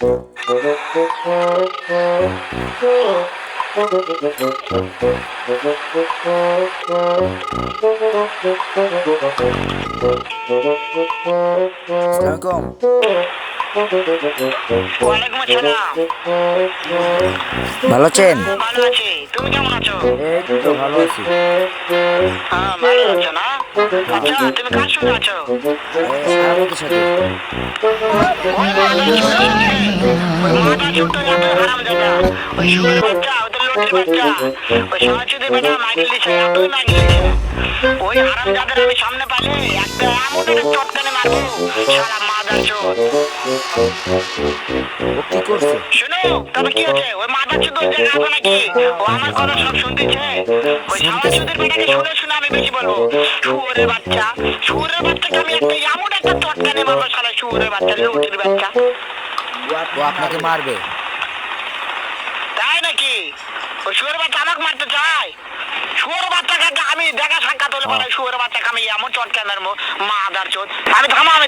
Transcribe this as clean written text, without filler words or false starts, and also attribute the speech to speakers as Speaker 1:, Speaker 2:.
Speaker 1: আসসালামু
Speaker 2: ওয়ালাইকুম আসসালাম।
Speaker 1: ভালো আছেন?
Speaker 2: ভালো আছি, তুমি কেমন আছো?
Speaker 1: এই তো ভালো আছি।
Speaker 2: হ্যাঁ, ভালো আছো না? আচ্ছা, তুমি কার সঙ্গে আছো?
Speaker 1: আমাদের সাথে
Speaker 2: ওই মাদার চোদ এসেছে। ওই মাদার চোদটা এতই হারামজাদা। ওই শুয়োরের বাচ্চা, ওদের লটির বাচ্চা। ওই সাহায্যদের বেটা মাইকেল দিছে, এতই মাইকেল দিছে। ওই হারামজাদার আমি সামনে পাইলে একটা এমন একটা চটকানে মারবো, শালা মাদার চোদ।
Speaker 1: ও কি করছে?
Speaker 2: শুনো, তবে কি আছে? ওই মাদার চোদ ওই জায়গায় আছে নাকি? ও আমার কথা সব শুনতেছে। ওই
Speaker 1: শুনতেছে।
Speaker 2: সাহায্যদের বেটাকে শুনে শুনে আমি বেশি বলবো। শুয়োরের বাচ্চা, শুয়োরের বাচ্চাকে আমি একটা এমন একটা চটকানে মারবো, শালা শুয়োরের বাচ্চা, লটির বাচ্চা।
Speaker 1: ও আপনাকে মারবে?
Speaker 2: তাই নাকি? ওই শুয়োরের বাচ্চা আমাকে মারতে চায়? শুয়োরের বাচ্চাকে আমি দেখা সাক্ষাৎ হলে পরে শুয়োরের বাচ্চাকে আমি এমন চটকানের মাদার চোদ, আমি থামো, আমি